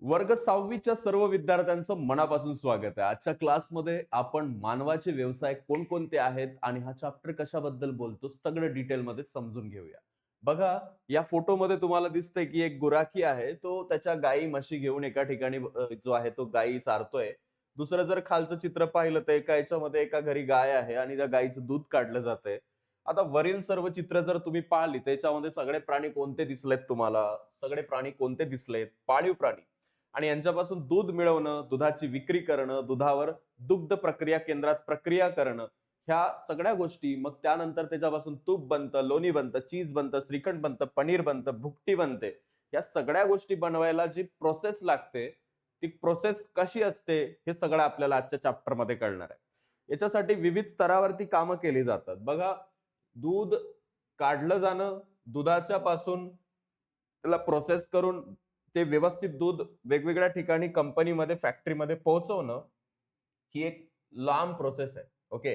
वर्ग 6वीच्या सर्व विद्यार्थ्यांचं मनापासून स्वागत आहे. आजच्या क्लासमध्ये आपण मानवाचे व्यवसाय कोणकोणते आहेत आणि हा चॅप्टर कशाबद्दल बोलतो सगळं डिटेलमध्ये समजून घेऊया. बघा, या फोटोमध्ये तुम्हाला दिसतंय की एक गुराखी आहे. तो त्याच्या गाई म्हशी घेऊन एका ठिकाणी जो आहे तो गायी चारतोय. दुसरं जर खालचं चित्र पाहिलं तर एका याच्यामध्ये एका घरी गाय आहे आणि त्या गायीचं दूध काढलं जातंय. आता वरील सर्व चित्र जर तुम्ही पाहिली त्याच्यामध्ये सगळे प्राणी कोणते दिसलेत तुम्हाला? सगळे प्राणी कोणते दिसलेत? पाळीव प्राणी. आणि यांच्यापासून दूध मिळवणं, दुधाची विक्री करणं, दुधावर दुग्ध प्रक्रिया केंद्रात प्रक्रिया करणं, ह्या सगळ्या गोष्टी, मग त्यानंतर त्याच्यापासून तूप बनतं, लोणी बनतं, चीज बनतं, श्रीखंड बनतं, पनीर बनतं, भुकटी बनते. या सगळ्या गोष्टी बनवायला जी प्रोसेस लागते, ती प्रोसेस कशी असते हे सगळं आपल्याला आजच्या चॅप्टर मध्ये कळणार आहे. याच्यासाठी विविध स्तरावरती कामं केली जातात. बघा, दूध काढलं जाणं, दुधाच्या पासून त्याला प्रोसेस करून ते व्यवस्थित दूध वेगवेगळ्या ठिकाणी कंपनीमध्ये, फॅक्टरीमध्ये पोहोचवणं, ही एक लांब प्रोसेस आहे. ओके.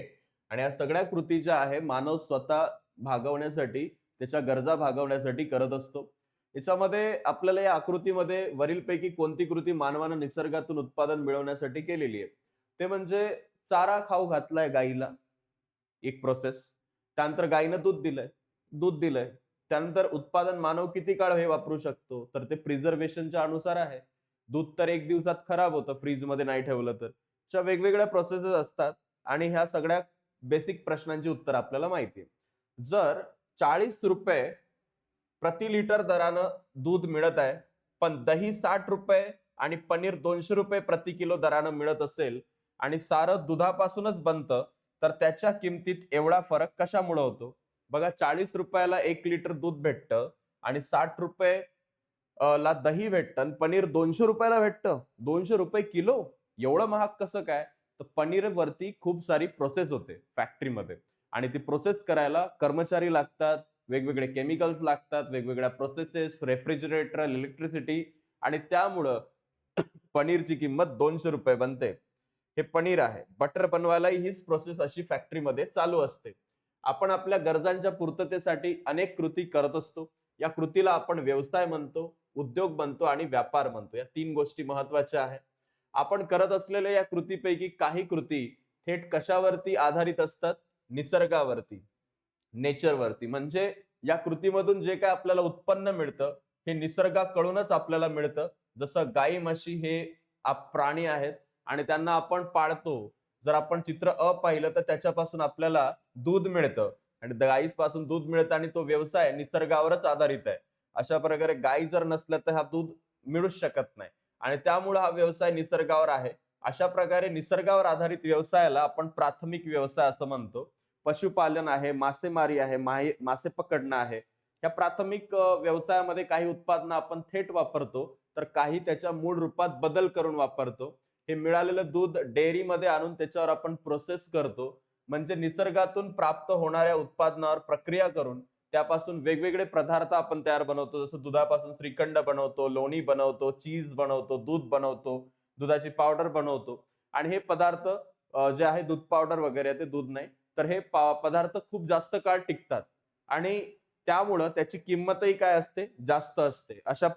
आणि या सगळ्या कृती ज्या आहे मानव स्वतः भागवण्यासाठी, त्याच्या गरजा भागवण्यासाठी करत असतो. याच्यामध्ये आपल्याला या आकृतीमध्ये वरीलपैकी कोणती कृती मानवानं निसर्गातून उत्पादन मिळवण्यासाठी केलेली आहे? ते म्हणजे चारा खाऊ घातलाय गाईला, एक प्रोसेस. त्यानंतर गायीनं दूध दिलंय. त्यानंतर उत्पादन मानव किती काळ हे वापरू शकतो? तर ते प्रिझर्वेशनच्या अनुसार आहे. दूध तर 1 दिवसात खराब होतं फ्रीजमध्ये नाही ठेवलं तर. अशा वेगवेगळ्या प्रोसेसेस असतात आणि ह्या सगळ्या बेसिक प्रश्नांची उत्तर आपल्याला माहिती आहे. जर ₹40 प्रति लिटर दरानं दूध मिळत आहे, पण दही ₹60 आणि पनीर ₹200 प्रति किलो दरानं मिळत असेल आणि सारं दुधापासूनच बनतं, तर त्याच्या किमतीत एवढा फरक कशामुळे होतो? बघा, ₹40 ला 1 लिटर दूध भेटतं आणि ₹60 ला दही भेटतं आणि पनीर ₹200 ला भेटतं. ₹200 किलो? एवढं महाग कसं काय? तर पनीरवरती खूप सारी प्रोसेस होते फॅक्टरीमध्ये आणि ती प्रोसेस करायला कर्मचारी लागतात, वेगवेगळे केमिकल्स लागतात, वेगवेगळ्या प्रोसेसेस, रेफ्रिजरेटर, इलेक्ट्रिसिटी, आणि त्यामुळं पनीरची किंमत ₹200 बनते. हे पनीर आहे. बटर बनवायलाही हीच प्रोसेस अशी फॅक्टरीमध्ये चालू असते. आपण आपल्या गरजांच्या पूर्ततेसाठी अनेक कृती करत असतो. या कृतीला आपण व्यवसाय म्हणतो, उद्योग म्हणतो आणि व्यापार म्हणतो. या 3 गोष्टी महत्त्वाच्या आहेत. आपण करत असलेल्या या कृतीपैकी काही कृती थेट कशावरती आधारित असतात? निसर्गावरती, नेचरवरती. म्हणजे या कृतीमधून जे काही आपल्याला उत्पन्न मिळतं, हे निसर्गाकडूनच आपल्याला मिळतं. जसं गाई, म्हशी हे प्राणी आहेत आणि त्यांना आपण पाळतो. जर आपण चित्र पाहिलं तर त्याच्यापासून आपल्याला दूध मिळतं आणि गाईपासून दूध मिळतं आणि तो व्यवसाय निसर्गावरच आधारित आहे. अशा प्रकारे गाई जर नसल्या तर हा दूध मिळूच शकत नाही आणि त्यामुळे हा व्यवसाय निसर्गावर आहे. अशा प्रकारे निसर्गावर आधारित व्यवसायाला आपण प्राथमिक व्यवसाय असं म्हणतो. पशुपालन आहे, मासेमारी आहे, मासे पकडणं आहे. या प्राथमिक व्यवसायामध्ये काही उत्पादनं आपण थेट वापरतो, तर काही त्याच्या मूळ रूपात बदल करून वापरतो. हे मिळालेलं दूध डेअरीमध्ये आणून त्याच्यावर आपण प्रोसेस करतो. म्हणजे निसर्गातून प्राप्त होणाऱ्या उत्पादनावर प्रक्रिया करून त्यापासून वेगवेगळे पदार्थ आपण तयार बनवतो. जसं दुधापासून श्रीखंड बनवतो, लोणी बनवतो, चीज बनवतो, दूध बनवतो, दुधाची पावडर बनवतो आणि हे पदार्थ जे आहे दूध पावडर वगैरे ते दूध नाही. तर हे पदार्थ खूप जास्त काळ टिकतात आणि त्यामुळं त्याची किंमतही काय असते? जास्त असते. अशा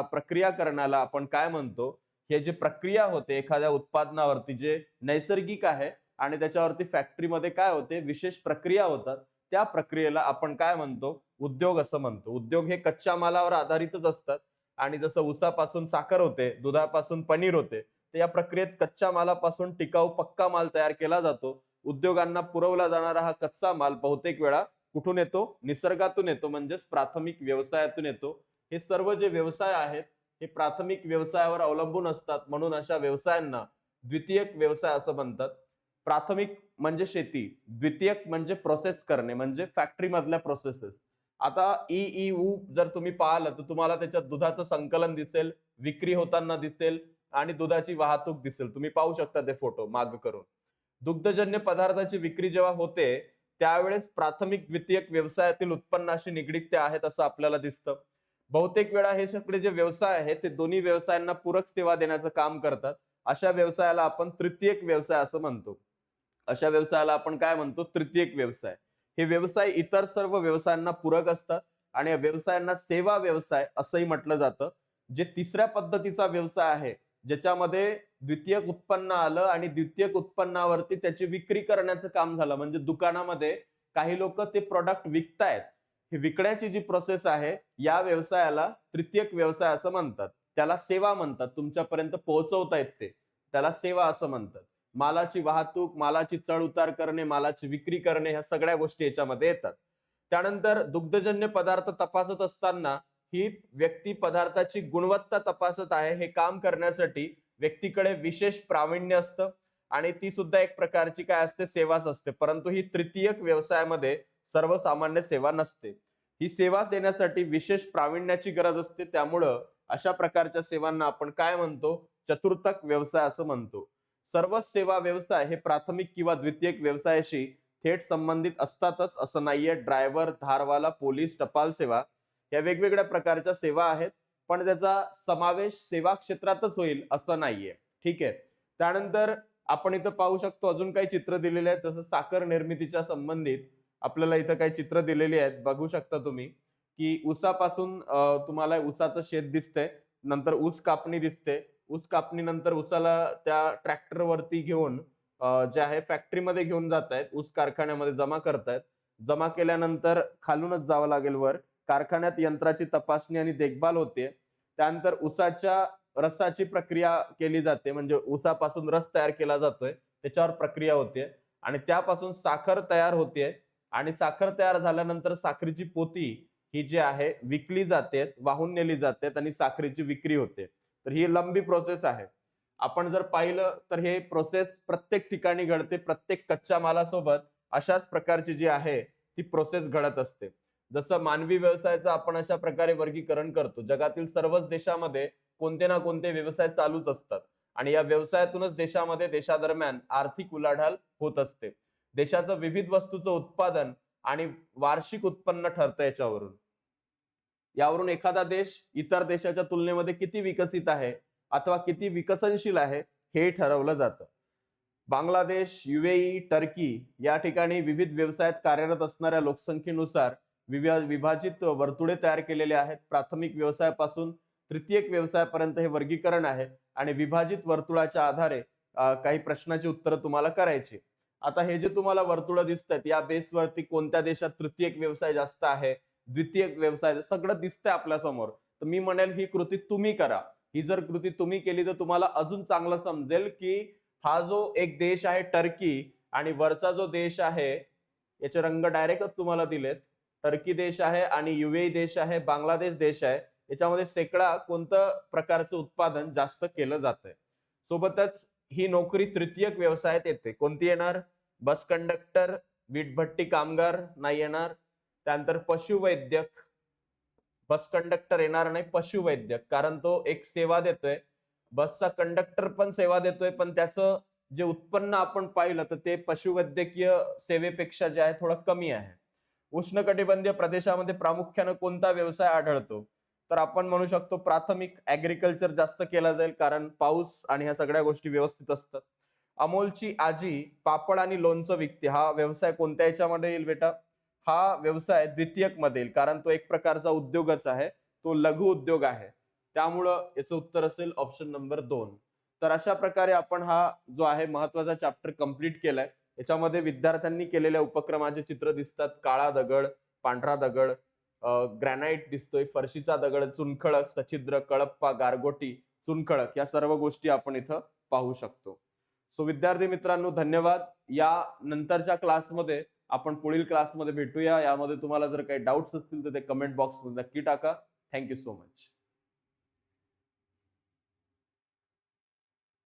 प्रक्रिया करण्याला आपण काय म्हणतो? हे जे प्रक्रिया होते एखाद्या उत्पादनावरती जे नैसर्गिक आहे आणि त्याच्यावरती फॅक्टरीमध्ये काय होते? विशेष प्रक्रिया होतात. त्या प्रक्रियेला आपण काय म्हणतो? उद्योग असं म्हणतो. उद्योग हे कच्च्या मालावर आधारितच असतात आणि जसं ऊसापासून साखर होते, दुधापासून पनीर होते, तर या प्रक्रियेत कच्च्या मालापासून टिकाऊ पक्का माल तयार केला जातो. उद्योगांना पुरवला जाणारा हा कच्चा माल बहुतेक वेळा कुठून येतो? निसर्गातून येतो, म्हणजेच प्राथमिक व्यवसायातून येतो. हे सर्व जे व्यवसाय आहेत, हे प्राथमिक व्यवसायावर अवलंबून असतात. म्हणून अशा व्यवसायांना द्वितीयक व्यवसाय असं म्हणतात. प्राथमिक म्हणजे शेती, द्वितीयक म्हणजे प्रोसेस करणे, म्हणजे फॅक्टरी मधल्या प्रोसेसेस. आता ई जर तुम्ही पाहिलं तर तुम्हाला त्याच्यात दुधाचं संकलन दिसेल, विक्री होताना दिसेल आणि दुधाची वाहतूक दिसेल. तुम्ही पाहू शकता ते फोटो माग करून. दुग्धजन्य पदार्थाची विक्री जेव्हा होते, त्यावेळेस प्राथमिक द्वितीयक व्यवसायातील उत्पन्नाशी निगडीत ते आहेत असं आपल्याला दिसतं. बहुतेक वेळा हे सगळे जे व्यवसाय आहेत ते दोन्ही व्यवसायांना पूरक सेवा देण्याचं काम करतात. अशा व्यवसायाला आपण तृतीयक व्यवसाय असं म्हणतो. अशा व्यवसायाला आपण काय म्हणतो? तृतीयक व्यवसाय. हे व्यवसाय इतर सर्व व्यवसायांना पूरक असतात आणि या व्यवसायांना सेवा व्यवसाय असंही म्हटलं जातं. जे तिसऱ्या पद्धतीचा व्यवसाय आहे, ज्याच्यामध्ये द्वितीयक उत्पन्न आलं आणि द्वितीयक उत्पन्नावरती त्याची विक्री करण्याचं काम झालं, म्हणजे दुकानामध्ये काही लोक ते प्रॉडक्ट विकतायत, ही विकण्याची जी प्रोसेस आहे, या व्यवसायाला तृतीयक व्यवसाय असं म्हणतात. त्याला सेवा म्हणतात. तुमच्यापर्यंत पोहोचवतायत ते, त्याला सेवा असं म्हणतात. मालाची वाहतूक, मालाची चढ उतार करणे, मालाची विक्री करणे, ह्या सगळ्या गोष्टी याच्यामध्ये येतात. त्यानंतर दुग्धजन्य पदार्थ तपासत असताना ही व्यक्ती पदार्थाची गुणवत्ता तपासत आहे, हे काम करण्यासाठी व्यक्तीकडे विशेष प्रावीण्य असतं आणि ती सुद्धा एक प्रकारची काय असते, सेवाच असते. परंतु ही तृतीयक व्यवसायामध्ये सर्वसामान्य सेवा नसते. ही सेवा देण्यासाठी विशेष प्रावीण्याची गरज असते. त्यामुळं अशा प्रकारच्या सेवांना आपण काय म्हणतो, चतुर्थक व्यवसाय असं म्हणतो. सर्वच सेवा व्यवसाय हे प्राथमिक किंवा द्वितीयक व्यवसायाशी थेट संबंधित असतातच असं नाहीये. ड्रायव्हर, धारवाला, पोलीस, टपाल सेवा या वेगवेगळ्या प्रकारच्या सेवा आहेत, पण त्याचा समावेश सेवा क्षेत्रातच होईल असं नाहीये. ठीक आहे. त्यानंतर आपण इथं पाहू शकतो अजून काही चित्र दिलेले आहेत, जसं साखर निर्मितीच्या संबंधित आपल्याला इथं काही चित्र दिलेली आहेत. बघू शकता तुम्ही की ऊसापासून तुम्हाला ऊसाचं शेत दिसतंय, नंतर ऊस कापणी दिसते. ऊस कापणीनंतर ऊसाला त्या ट्रॅक्टरवरती घेऊन जे आहे फॅक्टरीमध्ये घेऊन जातायत, ऊस कारखान्यामध्ये जमा करतायत. जमा केल्यानंतर खालूनच जावं लागेल वर. कारखान्यात यंत्राची तपासणी आणि देखभाल होते. त्यानंतर ऊसाच्या रसाची प्रक्रिया केली जाते, म्हणजे ऊसापासून रस तयार केला जातोय, त्याच्यावर प्रक्रिया होते आणि त्यापासून साखर तयार होते आणि साखर तयार झाल्यानंतर साखरेची पोती ही जी आहे विकली जाते, वाहून नेली जाते आणि साखरेची विक्री होते. तर ही लंबी प्रोसेस आहे. आपण जर पाहिलं तर हे प्रोसेस प्रत्येक ठिकाणी घडते. प्रत्येक कच्च्या मालासोबत अशाच प्रकारची जी आहे ती प्रोसेस घडत असते. जसं मानवी व्यवसायाचं आपण अशा प्रकारे वर्गीकरण करतो. जगातील सर्वच देशामध्ये कोणते ना कोणते व्यवसाय चालूच असतात आणि या व्यवसायातूनच देशामध्ये देशादरम्यान आर्थिक उलाढाल होत असते. देशाचं विविध वस्तूचं उत्पादन आणि वार्षिक उत्पन्न ठरतं याच्यावरून. यावरून एखादा देश इतर देशाच्या तुलनेमध्ये किती विकसित आहे अथवा किती विकसनशील आहे हे ठरवलं जातं. बांगलादेश, युएई, टर्की या ठिकाणी विविध व्यवसायात कार्यरत असणाऱ्या लोकसंख्येनुसार विभाजित वर्तुळे तयार केलेले आहेत. प्राथमिक व्यवसायापासून तृतीयक व्यवसायापर्यंत हे वर्गीकरण आहे आणि विभाजित वर्तुळाच्या आधारे काही प्रश्नाची उत्तरं तुम्हाला करायची. आता हे जे तुम्हाला वर्तुळ दिसतात या बेसवरती कोणत्या देशात तृतीयक व्यवसाय जास्त आहे, द्वितीयक व्यवसाय सगळं दिसतंय आपल्या समोर. तर मी म्हणेल ही कृती तुम्ही करा. ही जर कृती तुम्ही केली तर तुम्हाला अजून चांगलं समजेल की हा जो एक देश आहे टर्की आणि वरचा जो देश आहे याचे रंग डायरेक्टच तुम्हाला दिलेत. टर्की देश आहे आणि युएई देश आहे, बांगलादेश देश आहे. याच्यामध्ये शेकडा कोणतं प्रकारचं उत्पादन जास्त केलं जातंय. सोबतच ही नोकरी तृतीयक व्यवसायात येते. कोणती येणार? बस कंडक्टर, वीटभट्टी कामगार नाही येणार. त्यानंतर पशुवैद्यक, बस कंडक्टर येणार नाही, पशुवैद्यक, कारण तो एक सेवा देतोय. बसचा कंडक्टर पण सेवा देतोय, पण त्याचं जे उत्पन्न आपण पाहिलं तर ते पशुवैद्यकीय सेवेपेक्षा जे आहे थोडं कमी आहे. उष्णकटिबंधीय प्रदेशामध्ये प्रामुख्याने कोणता व्यवसाय आढळतो? तर आपण म्हणू शकतो प्राथमिक ऍग्रिकल्चर जास्त केला जाईल, कारण पाऊस आणि ह्या सगळ्या गोष्टी व्यवस्थित असतात. अमोलची आजी पापड आणि लोणचं विकते, हा व्यवसाय कोणत्या याच्यामध्ये येईल बेटा? हा व्यवसाय द्वितीयक मध्ये येईल, कारण तो एक प्रकारचा उद्योगच आहे, तो लघु उद्योग आहे. त्यामुळं याचं उत्तर असेल ऑप्शन नंबर 2. तर अशा प्रकारे आपण हा जो आहे महत्वाचा चॅप्टर कंप्लीट केलाय. याच्यामध्ये विद्यार्थ्यांनी केलेल्या उपक्रमाचे चित्र दिसतात. काळा दगड, पांढरा दगड, ग्रॅनाइट दिसतोय, फरशीचा दगड, चुनखडक, सछिद्र, कळप्पा, गारगोटी, चुनखडक या सर्व गोष्टी आपण इथं पाहू शकतो. सो विद्यार्थी मित्रांनो, धन्यवाद. या नंतरच्या क्लासमध्ये आपण पुढील क्लासमध्ये भेटूया. यामध्ये तुम्हाला जर काही डाऊट्स असतील तर ते कमेंट बॉक्समध्ये नक्की टाका. Thank you so much.